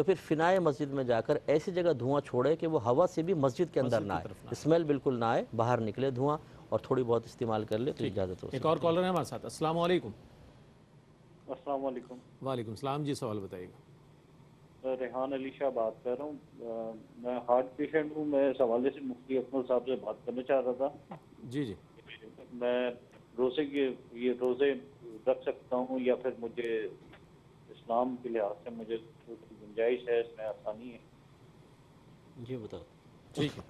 تو پھر فنائے مسجد میں جا کر ایسی جگہ دھواں چھوڑے کہ وہ ہوا سے بھی مسجد کے اندر نہ آئے, اسمیل بالکل نہ آئے, باہر نکلے دھواں, اور تھوڑی بہت استعمال کر لے تو اجازت ہو. ایک اور کالر ہے ہمارے ساتھ. السلام علیکم. السلام علیکم. وعلیکم السلام جی, سوال بتائیے گا. ریحان علی شاہ بات کر رہا ہوں. میں ہارٹ پیشنٹ ہوں. میں اس حوالے سے مفتی اکمل صاحب سے بات کرنا چاہ رہا تھا. جی جی. میں یہ روزے رکھ سکتا ہوں یا پھر مجھے اسلام کے لحاظ سے مجھے گنجائش ہے, اس میں آسانی ہے؟ جی بتاؤ. ٹھیک ہے.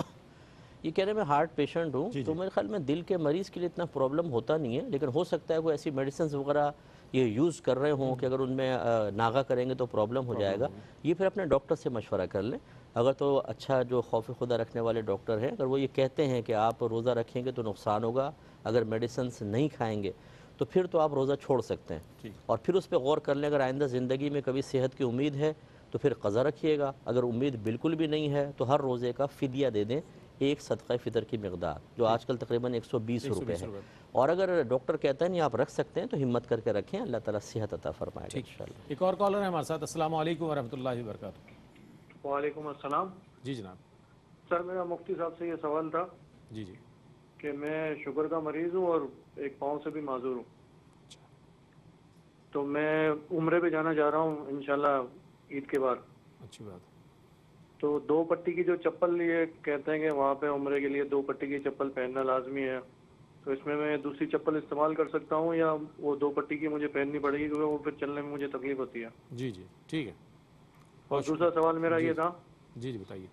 یہ کہہ رہے میں ہارٹ پیشنٹ ہوں, تو میرے خیال میں دل کے مریض کے لیے اتنا پرابلم ہوتا نہیں ہے, لیکن ہو سکتا ہے کوئی ایسی میڈیسنز وغیرہ یہ یوز کر رہے ہوں کہ اگر ان میں ناغہ کریں گے تو پرابلم ہو جائے گا. یہ پھر اپنے ڈاکٹر سے مشورہ کر لیں. اگر تو اچھا جو خوف خدا رکھنے والے ڈاکٹر ہیں, اگر وہ یہ کہتے ہیں کہ آپ روزہ رکھیں گے تو نقصان ہوگا, اگر میڈیسنز نہیں کھائیں گے تو پھر تو آپ روزہ چھوڑ سکتے ہیں, اور پھر اس پہ غور کر لیں. اگر آئندہ زندگی میں کبھی صحت کی امید ہے تو پھر قضا رکھیے گا, اگر امید بالکل بھی نہیں ہے تو ہر روزے کا فدیہ دے دیں, ایک صدقہ فطر کی مقدار جو آج کل تقریباً 120 روپے ہے. اور اگر ڈاکٹر کہتا ہے نہیں آپ رکھ سکتے ہیں تو ہمت کر کے رکھیں, اللہ تعالیٰ صحت عطا فرمائے گا انشاءاللہ. ایک اور کالر ہے ہمارے ساتھ. السلام علیکم ورحمۃ اللہ وبرکاتہ. وعلیکم السلام. جی جناب. سر میرا مفتی صاحب سے یہ سوال تھا جی جی. کہ میں شوگر کا مریض ہوں اور ایک پاؤں سے بھی معذور ہوں, تو میں عمرے پہ جانا چاہ رہا ہوں انشاءاللہ عید کے بعد. اچھی بات. تو 2 پٹی کی جو چپل یہ کہتے ہیں کہ وہاں پہ عمرے کے لیے 2 پٹی کی چپل پہننا لازمی ہے, تو اس میں دوسری چپل استعمال کر سکتا ہوں یا وہ 2 پٹی کی مجھے پہننی پڑے گی کیونکہ وہ پھر چلنے میں مجھے تکلیف ہوتی ہے؟ جی جی ٹھیک ہے. اور دوسرا سوال میرا یہ تھا جی جی بتائیے.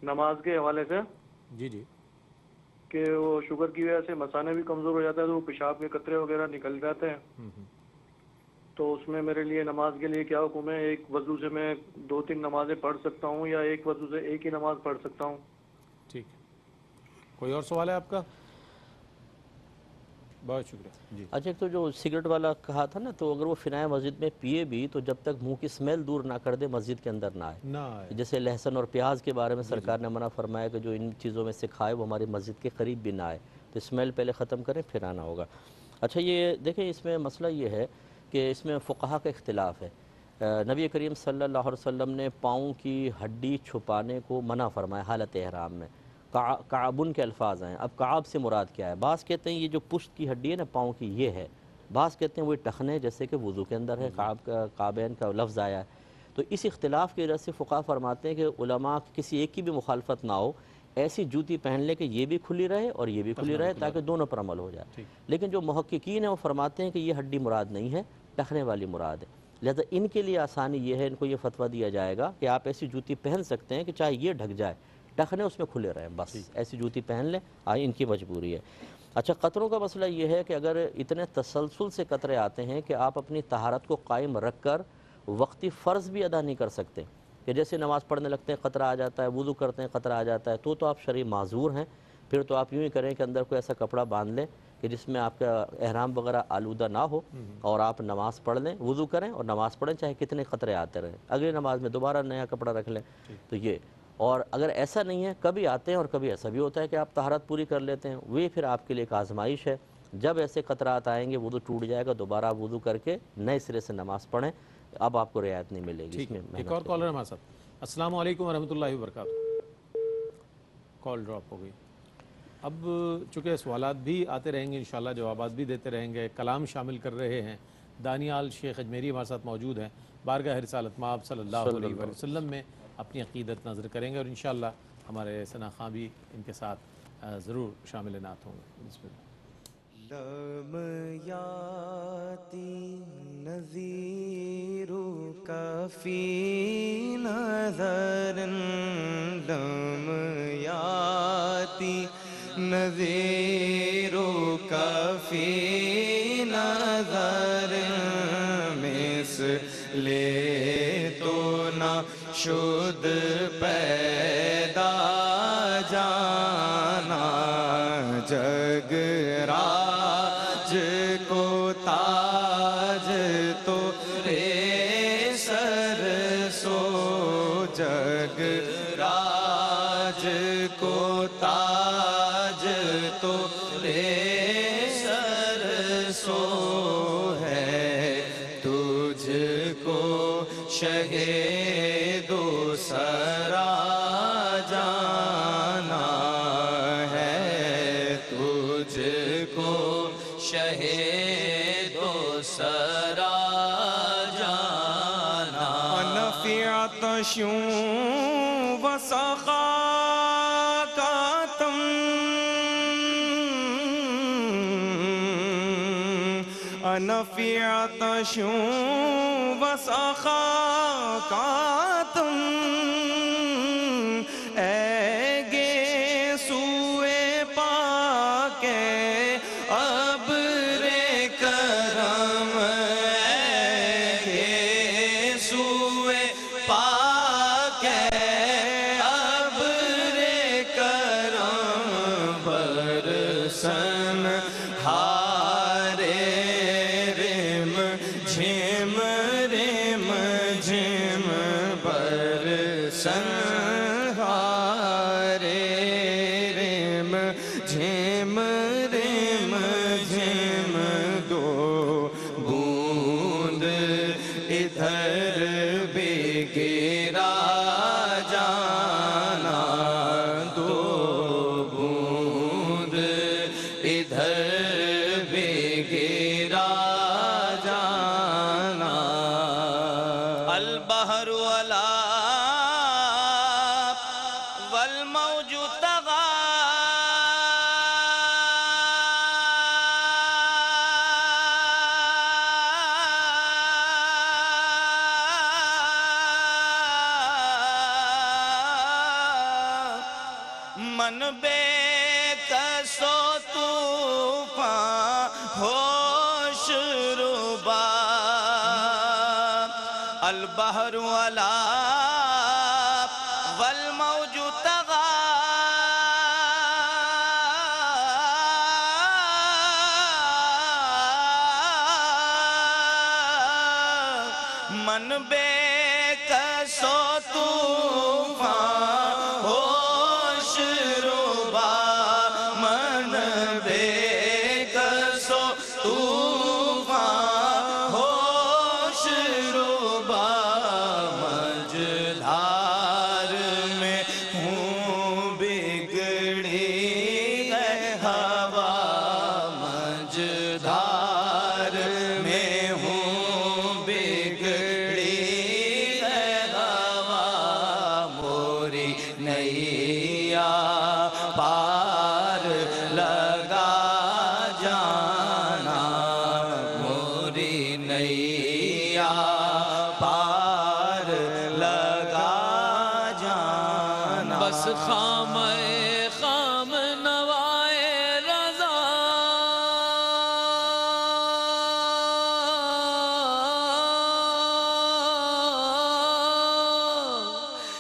نماز کے حوالے سے جی جی. کہ وہ شوگر کی وجہ سے مثانے بھی کمزور ہو جاتا ہے, تو وہ پیشاب کے قطرے وغیرہ نکل جاتے ہیں, تو اس میں میرے لیے نماز کے لیے کیا حکم ہے؟ ایک وضو سے میں 2-3 نمازیں پڑھ سکتا ہوں یا ایک وضو سے ایک ہی نماز پڑھ سکتا ہوں؟ ٹھیک ہے. کوئی اور سوال ہے آپ کا؟ بہت شکریہ. جی. اچھا, ایک تو جو سگریٹ والا کہا تھا نا, تو اگر وہ فنائے مسجد میں پیے بھی تو جب تک منہ کی اسمیل دور نہ کر دے مسجد کے اندر نہ آئے. جیسے لہسن اور پیاز کے بارے میں سرکار نے منع فرمایا کہ جو ان چیزوں میں سے کھائے وہ ہماری مسجد کے قریب بھی نہ آئے, تو اسمیل پہلے ختم کریں پھر آنا ہوگا. اچھا, یہ دیکھیں اس میں مسئلہ یہ ہے کہ اس میں فقہا کا اختلاف ہے. نبی کریم صلی اللہ علیہ وسلم نے پاؤں کی ہڈی چھپانے کو منع فرمایا حالت احرام میں. کعبن کے الفاظ ہیں. اب کعب سے مراد کیا ہے؟ بعض کہتے ہیں یہ جو پشت کی ہڈی ہے نا پاؤں کی یہ ہے, بعض کہتے ہیں وہ ٹخنے جیسے کہ وضو کے اندر ہے, کعبین کا لفظ آیا ہے. تو اس اختلاف کی وجہ سے فقہا فرماتے ہیں کہ علماء کسی ایک کی بھی مخالفت نہ ہو, ایسی جوتی پہن لے کہ یہ بھی کھلی رہے اور یہ بھی کھلی رہے تاکہ دونوں پر عمل ہو جائے. لیکن جو محققین ہیں وہ فرماتے ہیں کہ یہ ہڈی مراد نہیں ہے, ٹخنے والی مراد ہے. لہذا ان کے لیے آسانی یہ ہے, ان کو یہ فتویٰ دیا جائے گا کہ آپ ایسی جوتی پہن سکتے ہیں کہ چاہے یہ ڈھک جائے, ٹخنے اس میں کھلے رہیں, بس ایسی جوتی پہن لیں, ان کی مجبوری ہے. اچھا, قطروں کا مسئلہ یہ ہے کہ اگر اتنے تسلسل سے قطرے آتے ہیں کہ آپ اپنی طہارت کو قائم رکھ کر وقتی فرض بھی ادا نہیں کر سکتے, کہ جیسے نماز پڑھنے لگتے ہیں قطرہ آ جاتا ہے, وضو کرتے ہیں قطرہ آ جاتا ہے, تو آپ شرعی معذور ہیں. پھر تو آپ یوں ہی کریں کہ اندر کوئی ایسا کپڑا باندھ لیں کہ جس میں آپ کا احرام وغیرہ آلودہ نہ ہو, اور آپ نماز پڑھ لیں, وضو کریں اور نماز پڑھیں, چاہے کتنے قطرے آتے رہیں, اگلی نماز میں دوبارہ نیا کپڑا رکھ لیں. تو یہ, اور اگر ایسا نہیں ہے, کبھی آتے ہیں اور کبھی ایسا بھی ہوتا ہے کہ آپ طہارت پوری کر لیتے ہیں, وہ پھر آپ کے لیے ایک آزمائش ہے. جب ایسے قطرات آئیں گے وضو ٹوٹ جائے گا, دوبارہ وضو کر کے نئے سرے سے نماز پڑھیں, اب آپ کو رعایت نہیں ملے گی. ایک اور کالر ہمارے ساتھ. السلام علیکم ورحمۃ اللہ وبرکاتہ. کال ڈراپ ہو گئی. اب چونکہ سوالات بھی آتے رہیں گے انشاءاللہ, جوابات بھی دیتے رہیں گے, کلام شامل کر رہے ہیں. دانیال شیخ اجمیری ہمارے ساتھ موجود ہیں, بارگاہ رسالت مآب صلی اللہ علیہ وسلم میں اپنی عقیدت نظر کریں گے, اور انشاءاللہ ہمارے ثنا خاں بھی ان کے ساتھ ضرور شامل نعت ہوں گے. بسم اللہ. لم یاتی نذیرک فی نظر, لم یاتی نذیرک فی نظر, مثل تو نہ شد پیدا جانا, جگ راج کو تاج تو رے سر سو, جگ راج کو تاج تو رے سر سو ہے, تجھ کو شہید شہید و سرا جانا نفی عطش و سخا کا تم نفی عطش و سخا کا تم اے گے سوئے پاک ابر کرم اے گے سوئے پاک ابر کرم برسن ہارے رم جھم رم جھم برسن ہارے رم جھم رم جھم دو بوند ادھر بھی گرا جانا دو بوند ادھر بھی گرا جانا البحر ولا والموج طغى من بے کس و طوفان ہوش ربا البحر ولا والموج طغى من بے کس و طوفان ہوش ربا من بے کس و طوفان ہوش ربا مجدھار میں ہوں بگڑی ہے ہوا مجدھار میں ہوں بگڑی ہے ہوا موری نیا پار لگا جانا موری نیا پار لگا جانا بس خام نوائے رضا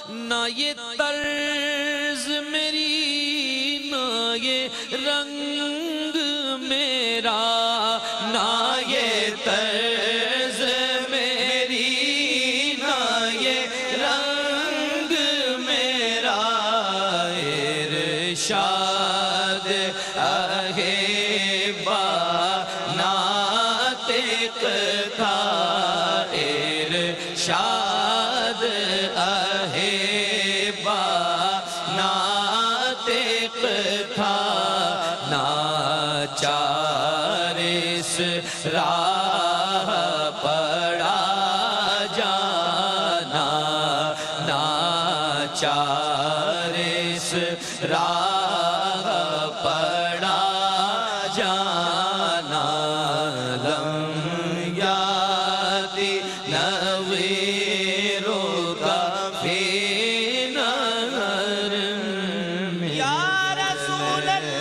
نہ یہ طرز میری نہ یہ رنگ میرا نہ یہ طرز میری نہ یہ رنگ میرا ارشاد اہیبا ناطق تھا ارشاد اہیبا ناطق تھا ناچار اس راہ پڑا جانا ناچار اس راہ پڑا جانا لم یادی نویروں کا فی نظر میں یا رسول اللہ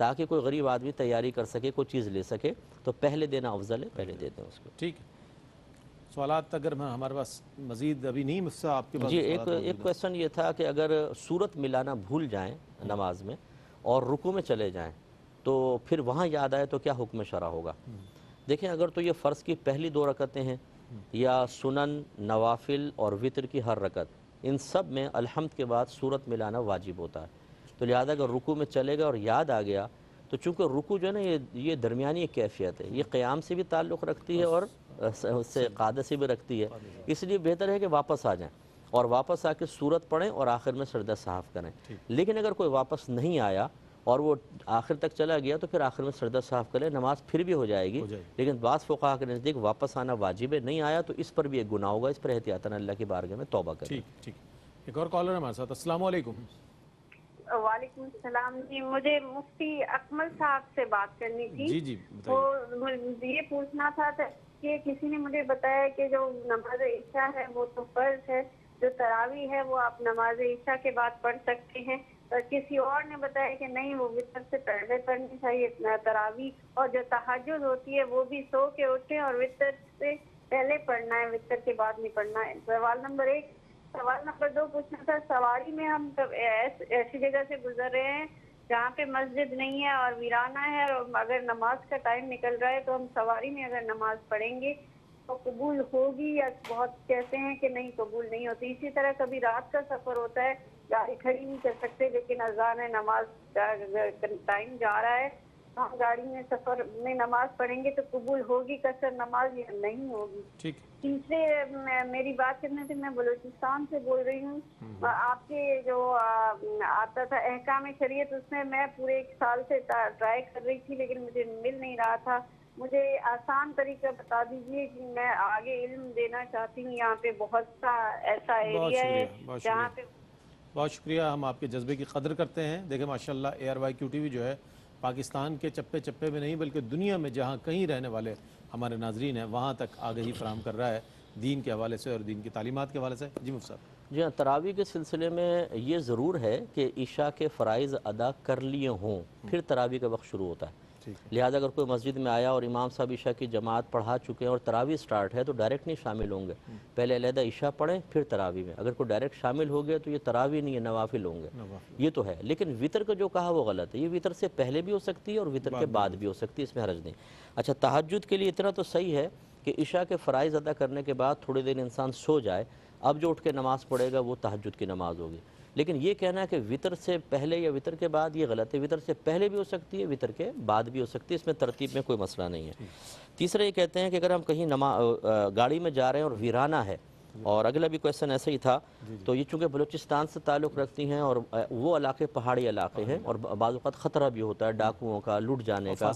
تاکہ کوئی غریب آدمی تیاری کر سکے، کوئی چیز لے سکے، تو پہلے دینا افضل ہے، پہلے دے دیں اس کو۔ ٹھیک ہے، سوالات اگر ہمارے پاس مزید ابھی نہیں مجھ سے آپ کے پاس جی ایک کویسچن یہ تھا کہ اگر صورت ملانا بھول جائیں نماز میں اور رکوع میں چلے جائیں تو پھر وہاں یاد آئے تو کیا حکم شرع ہوگا؟ دیکھیں اگر تو یہ فرض کی پہلی 2 رکعتیں ہیں یا سنن، نوافل اور وتر کی ہر رکعت، ان سب میں الحمد کے بعد صورت ملانا واجب ہوتا ہے، تو لہذا اگر رکوع میں چلے گا اور یاد آ گیا تو چونکہ رکوع جو ہے نا یہ درمیانی ایک کیفیت ہے، یہ قیام سے بھی تعلق رکھتی ہے اور اس سے قعدہ سے بھی رکھتی ہے، اس لیے بہتر ہے کہ واپس آ جائیں اور واپس آ کے سورت پڑھیں اور آخر میں سجدہ صاحب کریں۔ لیکن اگر کوئی واپس نہیں آیا اور وہ آخر تک چلا گیا تو پھر آخر میں سجدہ صاحب کریں، نماز پھر بھی ہو جائے گی، لیکن بعض فقہا کے نزدیک واپس آنا واجب ہے، نہیں آیا تو اس پر بھی ایک گناہ ہوگا، اس پر احتیاطاً اللہ کی بارگاہ میں توبہ کریں۔ ٹھیک ٹھیک، ایک اور کالر ہمارے ساتھ۔ السلام علیکم۔ وعلیکم السلام جی، مجھے مفتی اکمل صاحب سے بات کرنی تھی۔ جی جی وہ یہ پوچھنا تھا کہ کسی نے مجھے بتایا کہ جو نماز عشاء ہے وہ تو فرض ہے، جو تراویح ہے وہ آپ نماز عشاء کے بعد پڑھ سکتے ہیں، اور کسی اور نے بتایا کہ نہیں وہ وتر سے پہلے پڑھنی چاہیے تراویح، اور جو تہجد ہوتی ہے وہ بھی سو کے اٹھے اور وتر سے پہلے پڑھنا ہے، وتر کے بعد نہیں پڑھنا ہے۔ سوال نمبر 1۔ سوال نمبر 2 پوچھنا تھا، سواری میں ہم ایسی جگہ سے گزر رہے ہیں جہاں پہ مسجد نہیں ہے اور ویرانہ ہے، اور اگر نماز کا ٹائم نکل رہا ہے تو ہم سواری میں اگر نماز پڑھیں گے تو قبول ہوگی، یا بہت کہتے ہیں کہ نہیں قبول نہیں ہوتی۔ اسی طرح کبھی رات کا سفر ہوتا ہے، گاڑی کھڑی نہیں کر سکتے لیکن اذان ہے، نماز ٹائم جا رہا ہے، ہم گاڑی میں سفر میں نماز پڑھیں گے تو قبول ہوگی قصر نماز یا نہیں ہوگی؟ تیسرے میری بات کرنے سے، میں بلوچستان سے بول رہی ہوں، آپ کے جو آتا تھا احکام شریعت، اس میں میں پورے 1 سال سے ٹرائی کر رہی تھی لیکن مجھے مل نہیں رہا تھا، مجھے آسان طریقہ بتا دیجیے کہ میں آگے علم دینا چاہتی ہوں۔ یہاں پہ بہت سا ایسا ایریا ہے جہاں پہ۔ بہت شکریہ، ہم آپ کے جذبے کی قدر کرتے ہیں۔ دیکھیں ماشاءاللہ ARYQ TV جو ہے پاکستان کے چپے چپے میں نہیں بلکہ دنیا میں جہاں کہیں رہنے والے ہمارے ناظرین ہیں وہاں تک آگہی فراہم کر رہا ہے دین کے حوالے سے اور دین کی تعلیمات کے حوالے سے۔ جی مفتی صاحب۔ جی ہاں، تراویح کے سلسلے میں یہ ضرور ہے کہ عشاء کے فرائض ادا کر لیے ہوں پھر تراویح کا وقت شروع ہوتا ہے، لہٰذا اگر کوئی مسجد میں آیا اور امام صاحب عشاء کی جماعت پڑھا چکے ہیں اور تراویح سٹارٹ ہے تو ڈائریکٹ نہیں شامل ہوں گے، پہلے علیحدہ عشاء پڑھیں پھر تراویح میں۔ اگر کوئی ڈائریکٹ شامل ہو گیا تو یہ تراویح نہیں ہے، نوافل ہوں گے، یہ تو ہے۔ لیکن وتر کا جو کہا وہ غلط ہے، یہ وتر سے پہلے بھی ہو سکتی ہے اور وتر کے بعد بھی ہو سکتی ہے، اس میں حرج نہیں۔ اچھا، تہجد کے لیے اتنا تو صحیح ہے کہ عشاء کے فرائض ادا کرنے کے بعد تھوڑی دیر انسان سو جائے، اب جو اٹھ کے نماز پڑھے گا وہ تہجد کی نماز ہوگی۔ لیکن یہ کہنا ہے کہ وتر سے پہلے یا وتر کے بعد، یہ غلط ہے، وتر سے پہلے بھی ہو سکتی ہے، وتر کے بعد بھی ہو سکتی ہے، اس میں ترتیب میں کوئی مسئلہ نہیں ہے۔ تیسرا یہ کہتے ہیں کہ اگر ہم کہیں گاڑی میں جا رہے ہیں اور ویرانہ ہے، اور اگلا بھی کویسچن ایسا ہی تھا، تو یہ چونکہ بلوچستان سے تعلق رکھتی ہیں اور وہ علاقے پہاڑی علاقے ہیں اور بعض اوقات خطرہ بھی ہوتا ہے ڈاکوؤں کا، لٹ جانے کا،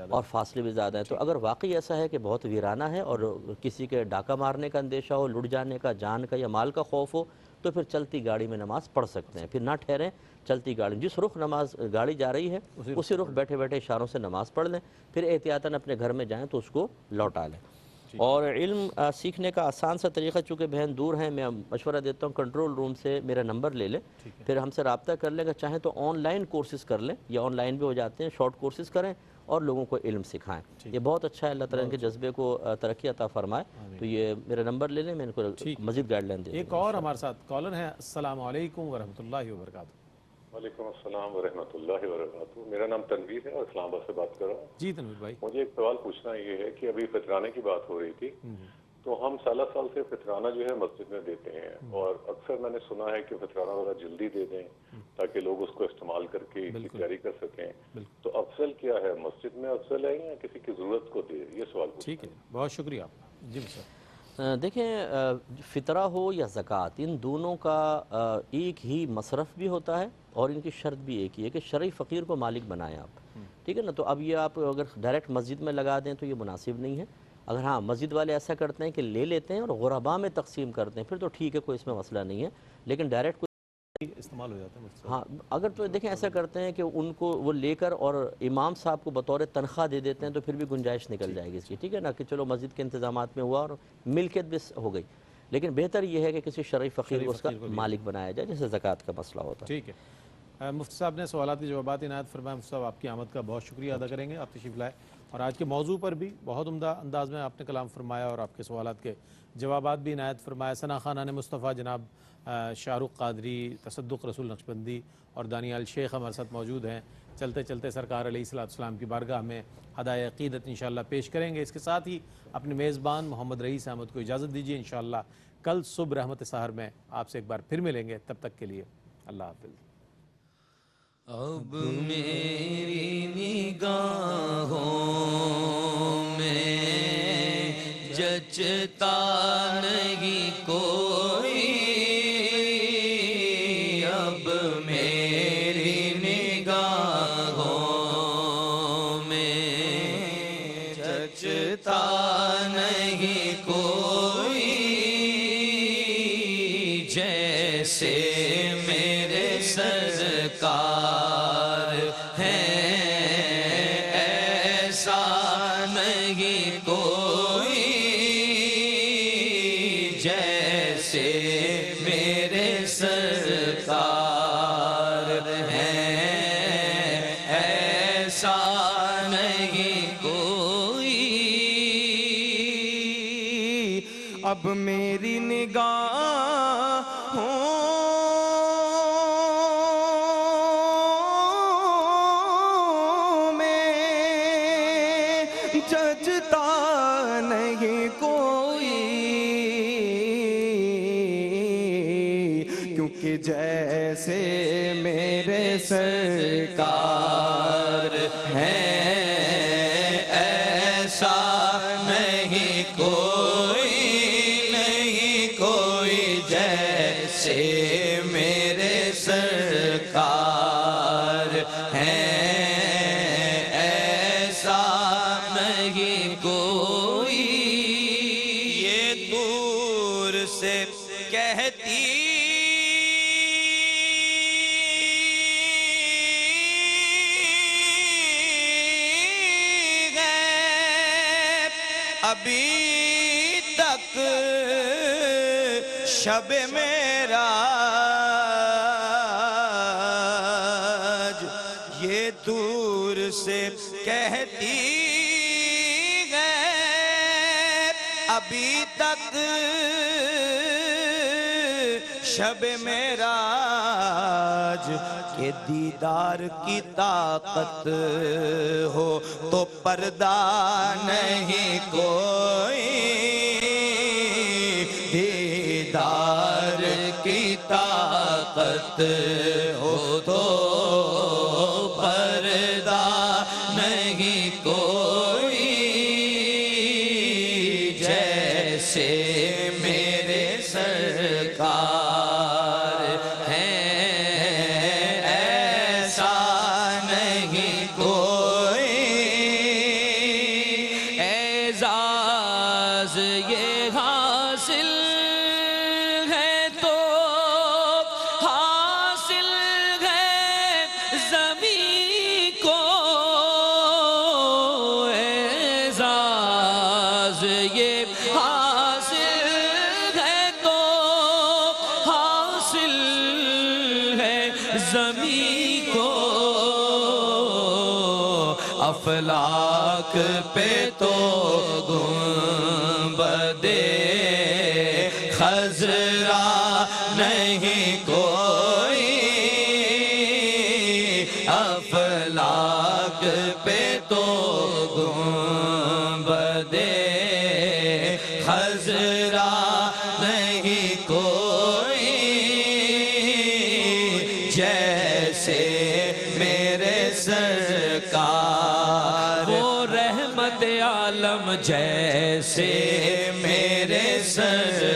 اور فاصلے بھی زیادہ ہیں، تو اگر واقعی ایسا ہے کہ بہت ویرانہ ہے اور کسی کے ڈاکہ مارنے کا اندیشہ ہو، لٹ جانے کا، جان کا یا مال کا خوف ہو، تو پھر چلتی گاڑی میں نماز پڑھ سکتے ہیں، پھر نہ ٹھہریں، چلتی گاڑی جس رخ نماز گاڑی جا رہی ہے اسی رخ بیٹھے بیٹھے اشاروں سے نماز پڑھ لیں، پھر احتیاطاً اپنے گھر میں جائیں تو اس کو لوٹا لیں۔ اور علم سیکھنے کا آسان سا طریقہ، چونکہ بہن دور ہیں، میں مشورہ دیتا ہوں کنٹرول روم سے میرا نمبر لے لیں، پھر ہم سے رابطہ کر لیں، اگر چاہیں تو آن لائن کورسز کر لیں، یا آن لائن بھی ہو جاتے ہیں، شارٹ کورسز کریں اور لوگوں کو علم سکھائیں، یہ بہت اچھا ہے، اللہ تعالیٰ ان کے جذبے کو ترقی عطا فرمائے۔ تو یہ میرا نمبر لے لیں، میں ان کو مزید گائیڈ لائن دے دوں۔ ایک اور ہمارے ساتھ کالر ہیں۔ السلام علیکم ورحمۃ اللہ وبرکاتہ۔ وعلیکم السلام ورحمۃ اللہ وبرکاتہ۔ میرا نام تنویر ہے اور اسلام آباد سے بات کر رہا ہوں۔ جی تنویر بھائی، مجھے ایک سوال پوچھنا یہ ہے کہ ابھی فطرانے کی بات ہو رہی تھی، تو ہم سالہ سال سے فطرانہ جو ہے مسجد میں دیتے ہیں، اور اکثر میں نے سنا ہے کہ فطرانہ ذرا جلدی دے دیں تاکہ لوگ اس کو استعمال کر کے اس کی تیاری کر سکیں، تو افضل کیا ہے، مسجد میں افضل ہے یا کسی کی ضرورت کو دے؟ یہ سوال ٹھیک ہے، بہت شکریہ۔ جی سر، دیکھیں فطرہ ہو یا زکوٰۃ، ان دونوں کا ایک ہی مصرف بھی ہوتا ہے اور ان کی شرط بھی ایک ہی ہے کہ شرعی فقیر کو مالک بنائیں آپ، ٹھیک ہے نا؟ تو اب یہ آپ اگر ڈائریکٹ مسجد میں لگا دیں تو یہ مناسب نہیں ہے، اگر ہاں مسجد والے ایسا کرتے ہیں کہ لے لیتے ہیں اور غرباء میں تقسیم کرتے ہیں پھر تو ٹھیک ہے، کوئی اس میں مسئلہ نہیں ہے، لیکن ڈائریکٹ استعمال ہو جاتا ہے۔ ہاں اگر تو دیکھیں ایسا کرتے ہیں کہ ان کو وہ لے کر اور امام صاحب کو بطور تنخواہ دے دیتے ہیں تو پھر بھی گنجائش نکل جائے گی اس کی، ٹھیک ہے نا، کہ چلو مسجد کے انتظامات میں ہوا اور ملکیت بھی ہو گئی، لیکن بہتر یہ ہے کہ کسی شرعی فقیر کو اس کا مالک بنایا جائے، جیسے زکوٰۃ کا مسئلہ ہوتا ہے۔ ٹھیک ہے، مفتی صاحب نے سوالات کے جوابات عنایت فرمائے. مفتی صاحب آپ کی آمد کا بہت شکریہ ادا کریں گے, آپ تشریف لائے اور آج کے موضوع پر بھی بہت عمدہ انداز میں آپ نے کلام فرمایا اور آپ کے سوالات کے جوابات بھی عنایت فرمایا. ثنا خانان مصطفیٰ جناب شاہ رخ قادری, تصدق رسول نقشبندی اور دانیال شیخ ہمارے ساتھ موجود ہیں. چلتے چلتے سرکار علیہ السلام کی بارگاہ میں ہدایہ عقیدت انشاءاللہ پیش کریں گے. اس کے ساتھ ہی اپنے میزبان محمد رئیس احمد کو اجازت دیجیے. انشاءاللہ کل صبح رحمت سحر میں آپ سے ایک بار پھر ملیں گے. تب تک کے لیے اللہ حافظ. اب میری نگاہوں میں جچتا نہیں کوئی, اب میری نگاہوں میں جچتا نہیں کوئی, جیسے میرے سرکار اب میری نگاہوں میں جچتا نہیں کوئی, کیونکہ جیسے میرے سرکار ہیں ایسا نہیں کوئی, میرے سرکار ہیں ایسا نہیں کوئی. یہ دور سے کہتی ہے ابھی تک شب معراج, یہ دور سے کہتی ہے ابھی تک شب معراج, کہ دیدار کی طاقت ہو تو پردہ نہیں کوئی, دیدار کی طاقت ہو تو پردہ نہیں کوئی, جیسے میرے سرکار ہیں ایسا نہیں کوئی. اعزاز یہ حاصل زمین کو, افلاک پہ تو گنبد خضرا نہیں کوئی, افلاک پہ تو گنبد خضرا نہیں کوئی, جیسے میرے سرکار وہ رحمت عالم, جیسے میرے سرکار